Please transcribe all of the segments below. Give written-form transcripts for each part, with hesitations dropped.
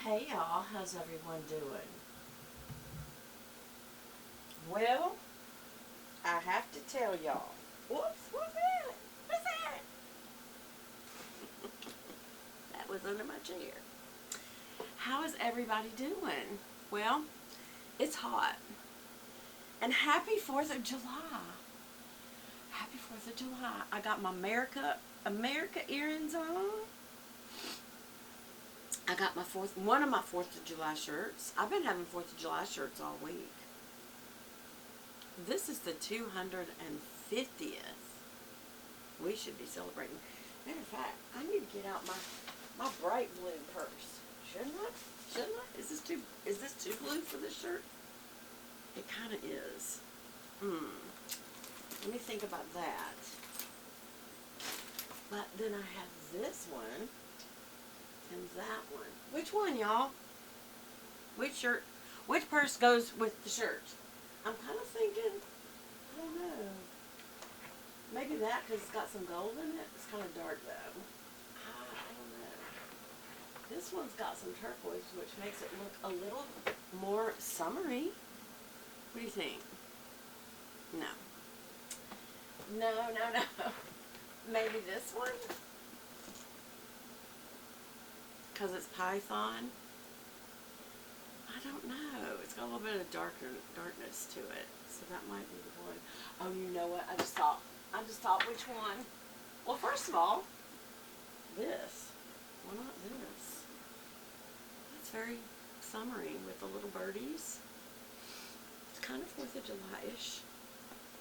Hey y'all, how's everyone doing? Well, I have to tell y'all. Whoops, what's that? What's that? That was under my chair. How is everybody doing? Well, it's hot. And happy 4th of July. Happy 4th of July. I got my America earrings on. I got my one of my 4th of July shirts. I've been having 4th of July shirts all week. This is the 250th. We should be celebrating. Matter of fact, I need to get out my bright blue purse. Shouldn't I? Shouldn't I? Is this too blue for this shirt? It kind of is. Let me think about that. But then I have this one and that one. Which one, y'all? Which shirt? Which purse goes with the shirt? I'm kind of thinking, I don't know. Maybe that because it's got some gold in it. It's kind of dark though. I don't know. This one's got some turquoise, which makes it look a little more summery. What do you think? No. No. Maybe this one? Because it's python? I don't know. It's got a little bit of darkness to it. So that might be the one. Oh, you know what? I just thought which one? Well, first of all, this. Why not this? It's very summery with the little birdies. It's kind of 4th of July-ish.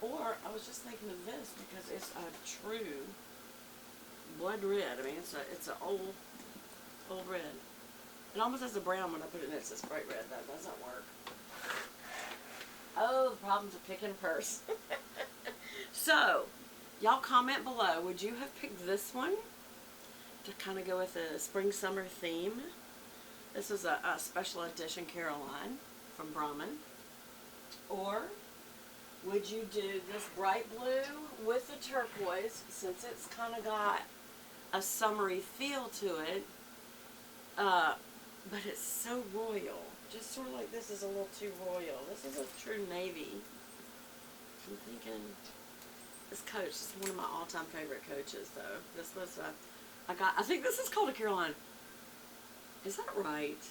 Or I was just thinking of this because it's a true blood red. I mean, it's an old red. It almost has a brown when I put it in. It says bright red. That doesn't work. Oh, the problems of picking a purse. So, y'all comment below. Would you have picked this one to kind of go with a spring-summer theme? This is a special edition Caroline from Brahmin. Or would you do this bright blue with the turquoise, since it's kind of got a summery feel to it, but it's so royal. Just sort of like this is a little too royal. This is a true navy. I'm thinking this coach is one of my all-time favorite coaches, though. This was I think this is called a Caroline. Is that right?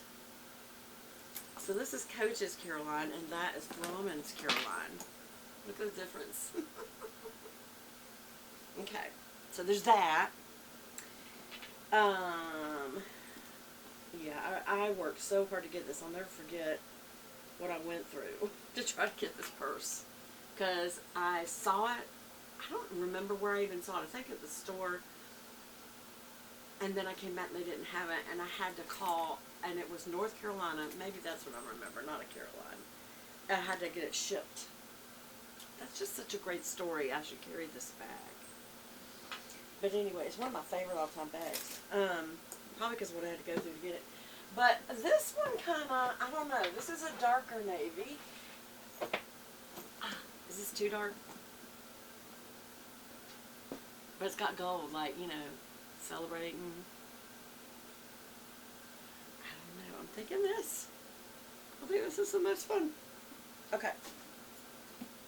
So this is Coach's Caroline, and that is Brahmin's Caroline. Look at the difference. Okay, so there's that. Yeah, I worked so hard to get this. I'll never forget what I went through to try to get this purse. Because I saw it, I don't remember where I even saw it. I think at the store. And then I came back and they didn't have it. And I had to call, and it was North Carolina. Maybe that's what I remember, not a Caroline. I had to get it shipped. That's just such a great story. I should carry this bag. But anyway, it's one of my favorite all-time bags. Probably because of what I had to go through to get it. But this one kind of, I don't know. This is a darker navy. Is this too dark? But it's got gold, like, you know, celebrating. I don't know. I'm thinking this. I think this is the most fun. Okay.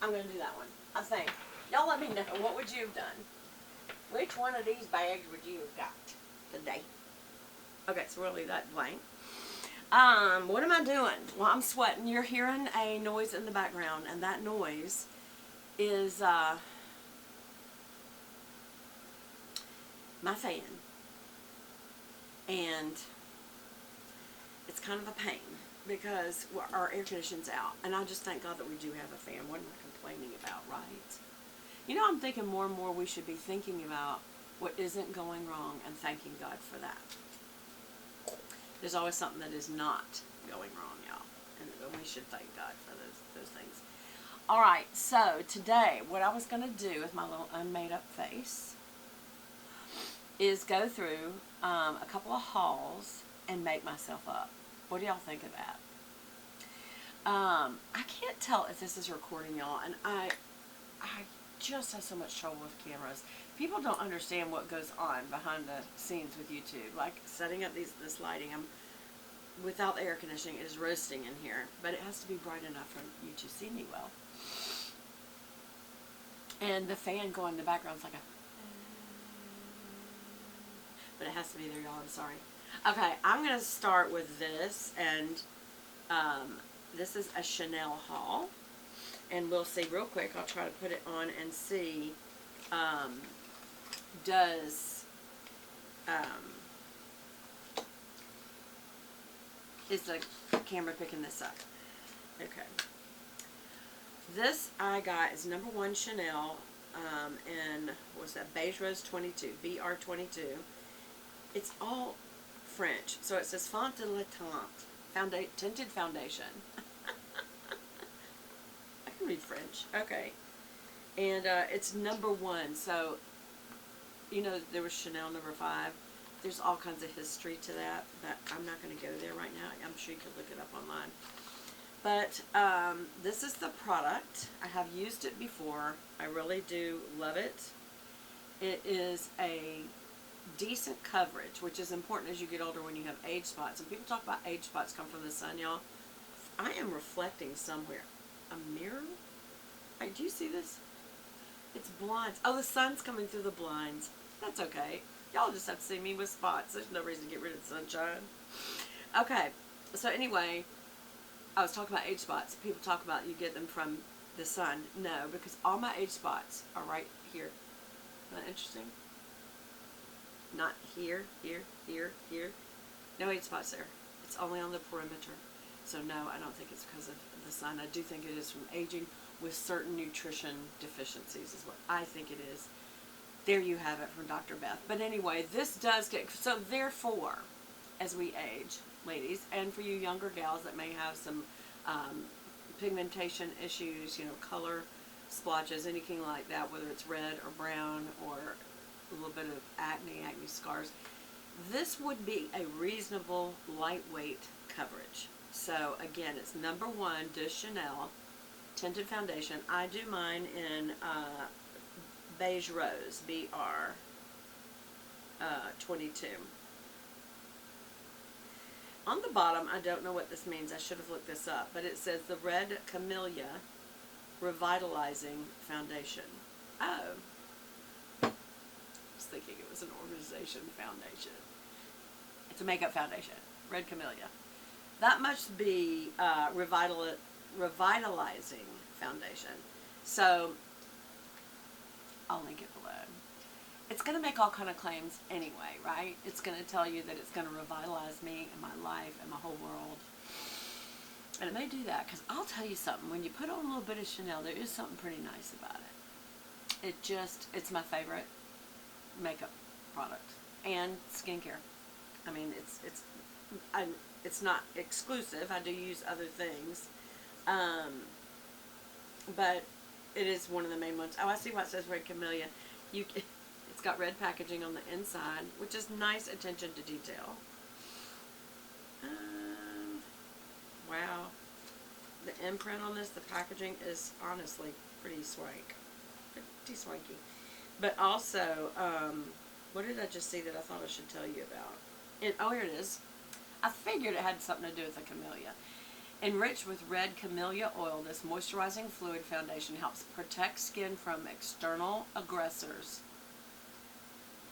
I'm going to do that one. I think. Y'all let me know. What would you have done? Which one of these bags would you have got today? Okay, so we'll leave that blank. What am I doing? Well, I'm sweating. You're hearing a noise in the background, and that noise is my fan. And it's kind of a pain because our air conditioning's out. And I just thank God that we do have a fan. What am I complaining about, right? You know, I'm thinking more and more we should be thinking about what isn't going wrong and thanking God for that. There's always something that is not going wrong, y'all. And we should thank God for those things. Alright, so today, what I was going to do with my little unmade-up face is go through a couple of hauls and make myself up. What do y'all think of that? I can't tell if this is recording, y'all, and I just have so much trouble with cameras. People don't understand what goes on behind the scenes with YouTube. Like setting up this lighting. without the air conditioning, it is roasting in here, but it has to be bright enough for you to see me well. And the fan going in the background is like a, but it has to be there, y'all. I'm sorry. Okay, I'm going to start with this, and this is a Chanel haul, and we'll see real quick. I'll try to put it on and see, is the camera picking this up? Okay. This I got is number 1 Chanel, in, what's that, Beige Rose 22, BR22. It's all French, so it says Font de la Teinte, tinted foundation. I can read French. Okay. And it's number 1, so, you know, there was Chanel number 5. There's all kinds of history to that, but I'm not going to go there right now. I'm sure you could look it up online. But this is the product. I have used it before. I really do love it. It is a decent coverage, which is important as you get older when you have age spots. And people talk about age spots come from the sun, y'all. I am reflecting somewhere. A mirror? Hey, do you see this? It's blinds. Oh, the sun's coming through the blinds. That's okay. Y'all just have to see me with spots. There's no reason to get rid of the sunshine. Okay. So anyway, I was talking about age spots. People talk about you get them from the sun. No, because all my age spots are right here. Isn't that interesting? Not here, here, here, here. No age spots there. It's only on the perimeter. So no, I don't think it's because of the sun. I do think it is from aging with certain nutrition deficiencies is what I think it is. There you have it from Dr. Beth. But anyway, this does get, so therefore, as we age, ladies, and for you younger gals that may have some pigmentation issues, you know, color splotches, anything like that, whether it's red or brown or a little bit of acne scars, this would be a reasonable lightweight coverage. So again, it's number 1 de Chanel tinted foundation. I do mine in Beige Rose, BR 22. On the bottom, I don't know what this means. I should have looked this up, but it says the Red Camellia Revitalizing Foundation. Oh. I was thinking it was an organization foundation. It's a makeup foundation. Red Camellia. That must be Revitalizing Foundation. So, I'll link it below. It's going to make all kind of claims anyway, right? It's going to tell you that it's going to revitalize me and my life and my whole world. And it may do that, because I'll tell you something. When you put on a little bit of Chanel, there is something pretty nice about it. It's my favorite makeup product. And skincare. I mean, it's not exclusive. I do use other things. But it is one of the main ones. Oh, I see why it says Red Camellia. It's got red packaging on the inside, which is nice attention to detail. Wow. The imprint on this, the packaging is honestly pretty swank. Pretty swanky. But also, what did I just see that I thought I should tell you about? Oh, here it is. I figured it had something to do with the camellia. Enriched with red camellia oil, this moisturizing fluid foundation helps protect skin from external aggressors.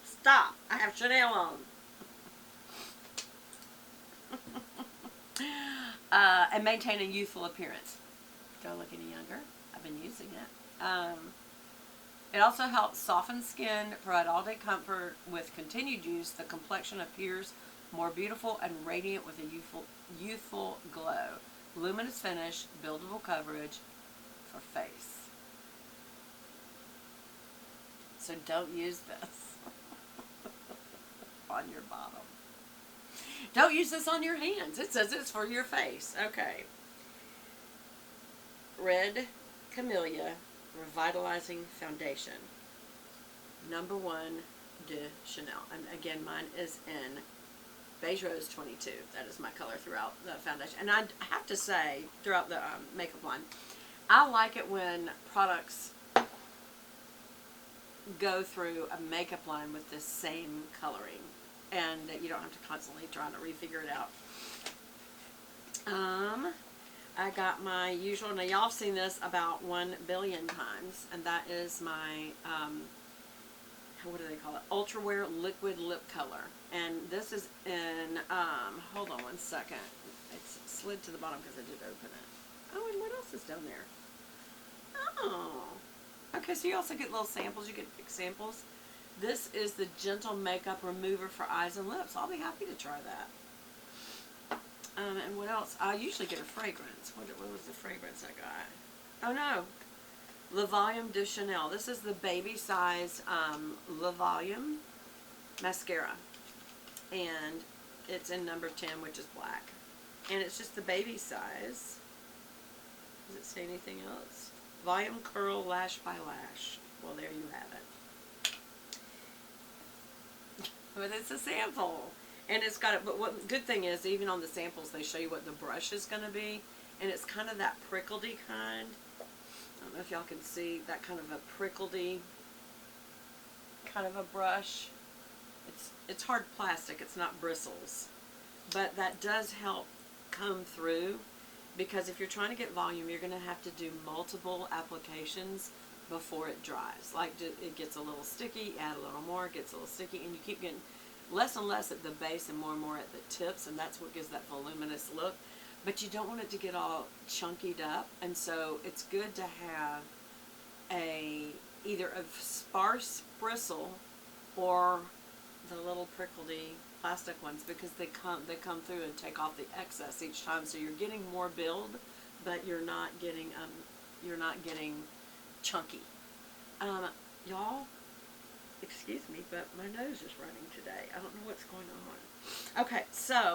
Stop! I have Chanel on. And maintain a youthful appearance. Don't look any younger. I've been using it. It also helps soften skin, provide all-day comfort. With continued use, the complexion appears more beautiful and radiant with a youthful glow. Luminous finish, buildable coverage for face. So don't use this on your bottom. Don't use this on your hands. It says it's for your face. Okay. Red Camellia Revitalizing Foundation. Number 1 de Chanel. And again, mine is in Beige Rose 22. That is my color throughout the foundation. And I have to say, throughout the makeup line, I like it when products go through a makeup line with the same coloring. And that you don't have to constantly try to refigure it out. I got my usual, now y'all have seen this about 1 billion times, and that is my, what do they call it? ULTAWEAR Liquid Lip Color. And this is in, hold on one second. It's slid to the bottom because I did open it. Oh, and what else is down there? Oh. Okay, so you also get little samples. You get big samples. This is the Gentle Makeup Remover for Eyes and Lips. I'll be happy to try that. And what else? I usually get a fragrance. What was the fragrance I got? Oh no, Le Volume de Chanel. This is the baby size Le Volume mascara, and it's in number 10, which is black, and it's just the baby size. Does it say anything else? Volume Curl Lash by Lash. Well, there you have it. But it's a sample. And it's got it, but what good thing is, even on the samples, they show you what the brush is going to be. And it's kind of that prickledy kind. I don't know if y'all can see that kind of a prickledy kind of a brush. It's hard plastic, it's not bristles. But that does help come through, because if you're trying to get volume, you're going to have to do multiple applications before it dries. Like, it gets a little sticky, add a little more, it gets a little sticky, and you keep getting less and less at the base and more at the tips, and that's what gives that voluminous look. But you don't want it to get all chunkied up, and so it's good to have either a sparse bristle or the little prickledy plastic ones, because they come through and take off the excess each time, so you're getting more build, but you're not getting chunky. Y'all, excuse me, but my nose is running today. I don't know what's going on. Okay, so